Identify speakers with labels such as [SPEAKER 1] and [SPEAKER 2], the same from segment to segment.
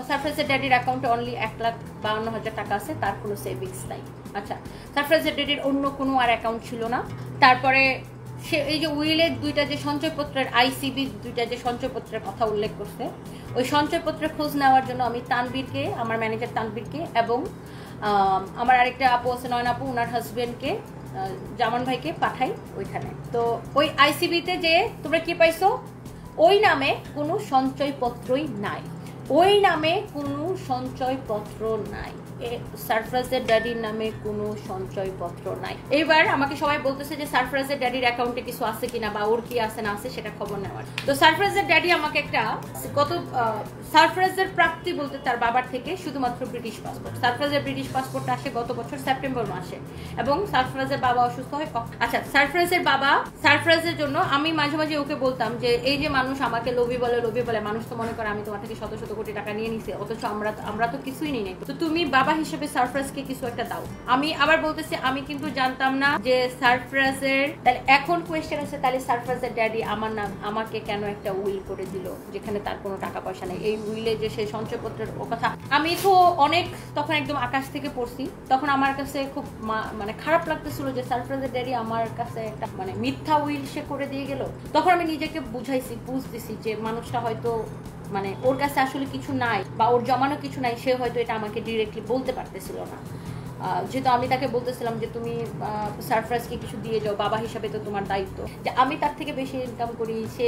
[SPEAKER 1] সারফ্রাজের ড্যাডির অ্যাকাউন্টে অনলি 1,52,000 টাকা আছে, তার কোনো সেভিংস নাই। আচ্ছা, সারফ্রাজের ড্যাডির অন্য কোনো আর অ্যাকাউন্ট ছিল না। তারপরে সে এই যে উইলের দুইটা যে সঞ্চয়পত্রের আইসিবি দুইটা যে সঞ্চয়পত্রের কথা উল্লেখ করছে, ওই সঞ্চয়পত্রের খোঁজ নেওয়ার জন্য আমি তানবীরকে, আমার ম্যানেজার তানবীরকে এবং আমার আরেকটা আপু আছে নয়ন আপু, ওনার হাজবেন্ডকে, জামান ভাইকে পাঠাই ওইখানে। তো ওই আইসিবিতে যে তোমরা কি পাইছো, ওই নামে কোনো সঞ্চয়পত্রই নাই, ওই নামে কোনো সঞ্চয়পত্র নাই, সারফ্রাজের ড্যাডির নামে কোনো সঞ্চয়পত্র নাই। এইবার আমাকে সবাই বলতেছে যে সারফ্রাজের ড্যাডির অ্যাকাউন্টে কিছু আছে কিনা বা ওর কি আছে না আছে সেটা খবর নেওয়ার। তো সারফ্রাজের ড্যাডি আমাকে একটা সারফ্রাজের প্রাপ্তি বলতে তার বাবার থেকে শুধুমাত্র ব্রিটিশ পাসপোর্ট। সারফ্রাজের ব্রিটিশ পাসপোর্টটা আসে গত বছর সেপ্টেম্বর মাসে, এবং সারফ্রাজের বাবা অসুস্থ হয়। আচ্ছা, সারফ্রাজের বাবা, সারফ্রাজের জন্য আমি মাঝে মাঝে ওকে বলতাম যে এই যে মানুষ আমাকে লোভী বলে, মানুষ তো মনে করে আমি তোমার থেকে শত শত কোটি টাকা নিয়ে নিছি, অথচ আমরা তো কিছুই নিই নাই। তো তুমি বাবা হিসেবে সারফ্রাজকে কিছু একটা দাও। আমি আবার বলতেছি, আমি কিন্তু জানতাম না যে সারফ্রাজের, তাহলে এখন কোয়েশ্চেন আছে, তাহলে সারফ্রাজের ড্যাডি আমাকে কেন একটা উইল করে দিল যেখানে তার কোনো টাকা পয়সা নেই? এই উইলে যে সেই সঞ্চয়পত্রের ও কথা আমি তো অনেক তখন একদম আকাশ থেকে পড়ছি। তখন আমার কাছে খুব মানে খারাপ লাগতেছিল যে সারফ্রাজের ড্যাডি আমার কাছে একটা মানে মিথ্যা উইল সে করে দিয়ে গেল। তখন আমি নিজেকে বুঝতেছি যে মানুষটা হয়তো মানে ওর কাছে আসলে কিছু নাই বা ওর জমানো কিছু নাই, সে হয়তো এটা আমাকে ডিরেক্টলি বলতে পারতেছিল না। যেহেতু আমি তাকে বলতেছিলাম যে তুমি সারফ্রাজকে কিছু দিয়ে যাও, বাবা হিসাবে তো তোমার দায়িত্ব। যে আমি তার থেকে বেশি ইনকাম করি, সে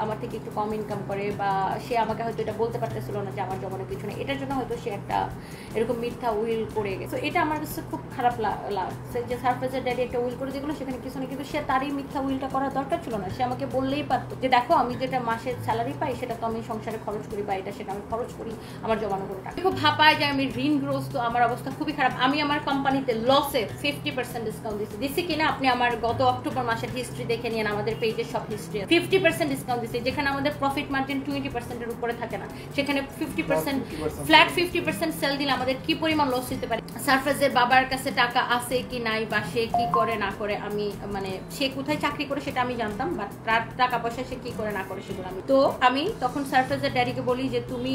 [SPEAKER 1] আমার থেকে একটু কম ইনকাম করে, বা সে আমাকে হয়তো এটা বলতে পারতেছিল না যে আমার জমানো কিছু নেই, এটার জন্য হয়তো সে একটা এরকম মিথ্যা উইল করে গেছে। তো এটা আমার কাছে খুব খারাপ লাগছে যে সারফ্রাজের ড্যাডি একটা উইল করে যেগুলো সেখানে কিছু নেই, কিন্তু সে তারই মিথ্যা উইলটা করার দরকার ছিল না। সে আমাকে বললেই পারতো যে দেখো আমি যেটা মাসের স্যালারি পাই সেটা তো আমি সংসারে খরচ করি, বা এটা সেটা আমি খরচ করি আমার জমানো কোনো টাকা। খুব ভাপায় যে আমি ঋণগ্রস্ত, আমার অবস্থা খুবই খারাপ। আমি আমার কোম্পানিতে লসে 50% ডিসকাউন্ট দিচ্ছি কিনা আপনি আমার গত অক্টোবর মাসের হিস্ট্রি দেখে নিন, আমাদের পেজের সব হিস্ট্রি 50% ডিসকাউন্ট দিচ্ছি। যেখানে আমাদের প্রফিট মার্জিন 20% এর উপরে থাকে না, সেখানে 50% ফ্ল্যাট 50% সেল দিলে আমাদের কি পরিমাণ লস হতে পারে। সারফ্রাজের বাবার কাছে টাকা আছে কি নাই, বা সে কি করে না করে, আমি মানে সে কোথায় চাকরি করে সেটা আমি জানতাম, বাট তার টাকা পয়সা সে কি করে না করে সেগুলো আমি তখন সারফ্রাজের ড্যাডিকে বলি যে তুমি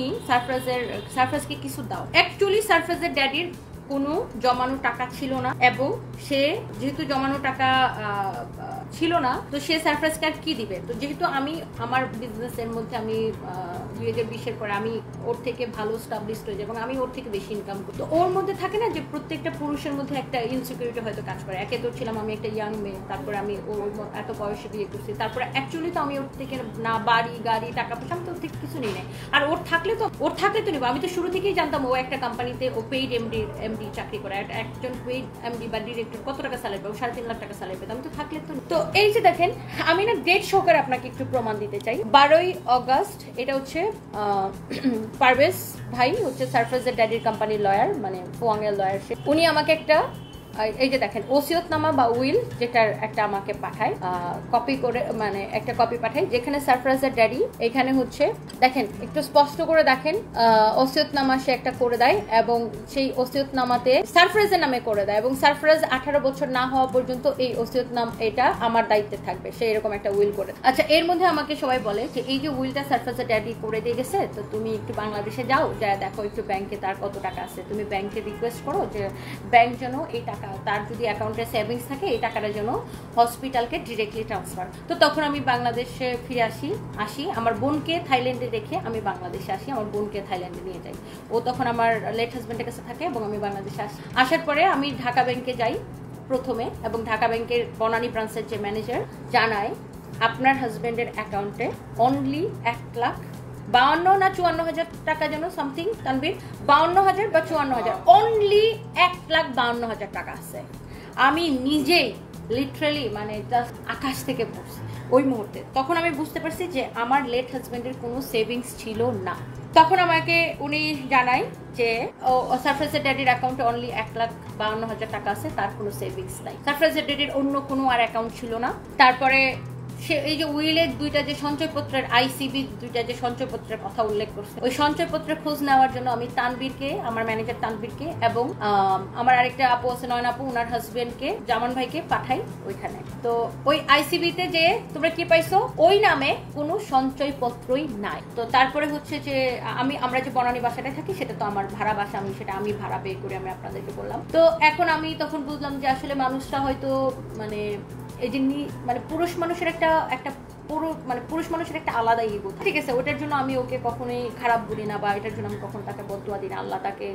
[SPEAKER 1] সারফ্রাজকে কিছু দাও। অ্যাকচুয়ালি সারফ্রাজের ড্যাডির কোনো জমানো টাকা ছিল না, এবং সে যেহেতু জমানো টাকা ছিল না, তো সে সারফ্রাজকে আর কি দিবে। তো যেহেতু আমি আমার বিজনেসের মধ্যে আমি 2020-এর পরে আমি ওর থেকে ভালো স্টাবলিশড হয়ে যাই এবং আমি ওর থেকে বেশি ইনকাম করি। তো ওর মধ্যে থাকে না যে প্রত্যেকটা পুরুষের মধ্যে একটা ইনসিকিউরিটি হয়তো কাজ করে। একে তো ছিলাম আমি একটা ইয়াং মেয়ে, তারপরে আমি ওর এত বয়সে বিয়ে করছি, তারপরে অ্যাকচুয়ালি তো আমি ওর থেকে না বাড়ি গাড়ি টাকা পয়সা আমি তো ওর থেকে কিছু নিই নাই। আর ওর থাকলে তো নিবো। আমি তো শুরু থেকেই জানতাম ও একটা কোম্পানিতে ও পেইড এমডি চাকরি করে। একজন পেইড এমডি বা ডিরেক্টর কত টাকা স্যালারি পাবে? 3.5 লাখ টাকা স্যালারি পেতাম। তো থাকলে তো এই যে দেখেন, আমি না ডেট শো করে আপনাকে একটু প্রমাণ দিতে চাই। 12ই অগস্ট, এটা হচ্ছে পারভেজ ভাই হচ্ছে সারফ্রাজের ড্যাডির কোম্পানির লয়ার, মানে ফুয়াংয়ের লয়ার। উনি আমাকে একটা এই যে দেখেন ওসিয়তনামা বা উইল, যেটার একটা আমাকে পাঠায় কপি করে, মানে একটা কপি পাঠায় যেখানে সারফ্রাজের ড্যাডি এখানে হচ্ছে দেখেন একটু স্পষ্ট করে দেখেন ওসিয়তনামা সে একটা করে দেয়, এবং সেই ওসিয়তনামাতে সারফ্রাজের নামে করে দেয়, এবং সারফ্রাজ 18 বছর না হওয়া পর্যন্ত এই ওসিয়তনাম এটা আমার দায়িত্বে থাকবে, সে এরকম একটা উইল করে। আচ্ছা, এর মধ্যে আমাকে সবাই বলে যে এই যে উইলটা সারফ্রাজের ড্যাডি করে দিয়ে গেছে, তো তুমি একটু বাংলাদেশে যাও, যা দেখো একটু ব্যাংকে তার কত টাকা আছে, তুমি ব্যাংকে রিকোয়েস্ট করো যে ব্যাংক যেন এই টাকা, তার যদি অ্যাকাউন্টে সেভিংস থাকে এই টাকাটা যেন হসপিটালকে ডিরেক্টলি ট্রান্সফার। তো তখন আমি বাংলাদেশে ফিরে আসি আমার বোনকে থাইল্যান্ডে রেখে আমি বাংলাদেশে আসি, আমার বোনকে থাইল্যান্ডে নিয়ে যাই। ও তখন আমার লেট হাজব্যান্ডের কাছে থাকে এবং আমি বাংলাদেশে আসি। আসার পরে আমি ঢাকা ব্যাংকে যাই প্রথমে, এবং ঢাকা ব্যাংকের বনানী ব্রাঞ্চের যে ম্যানেজার জানায় আপনার হাজব্যান্ডের অ্যাকাউন্টে অনলি 1,52,000 না 54,000 টাকা যেন সামথিং, তানবীর 52,000 বা 54,000, অনলি 1,52,000 টাকা আছে। আমি নিজেই লিটারালি মানে জাস্ট আকাশ থেকে পড়ছি ওই মুহূর্তে। তখন আমি বুঝতে পারছি যে আমার লেট হাজব্যান্ডের কোনো সেভিংস ছিল না। তখন আমাকে উনি জানায় যে সারফ্রাজের ড্যাডির অ্যাকাউন্টে অনলি 1,52,000 টাকা আছে, তার কোনো সেভিংস নাই। সারফ্রাজের ড্যাডির অন্য কোনো আর অ্যাকাউন্ট ছিল না। তারপরে সে এই যে উইলের দুইটা যে সঞ্চয়পত্রের আইসিবি দুইটা যে সঞ্চয়পত্রের কথা উল্লেখ করছে, ওই সঞ্চয়পত্রের খোঁজ নেওয়ার জন্য আমি তানবীরকে, আমার ম্যানেজার তানবীরকে এবং আমার আরেকটা আপু আছে নয়ন আপু, ওনার হাজবেন্ডকে, জামান ভাইকে পাঠাই ওইখানে। তো ওই আইসিবিতে যে তোমরা কি পাইছো, ওই নামে কোনো সঞ্চয়পত্রই নাই। তো তারপরে হচ্ছে যে আমরা যে বনানী বাসাটায় থাকি সেটা তো আমার ভাড়া বাসা, আমি ভাড়া পে করে আমি আপনাদেরকে বললাম। তো এখন আমি তখন বুঝলাম যে আসলে মানুষটা হয়তো মানে এই যে মানে পুরুষ মানুষের একটা পুরুষ মানুষের একটা আলাদা ইগো, ঠিক আছে, ওটার জন্য আমি ওকে কখনোই খারাপ বলি না বা এটার জন্য আমি কখনো তাকে বদদুয়া দিই না। আল্লাহ তাকে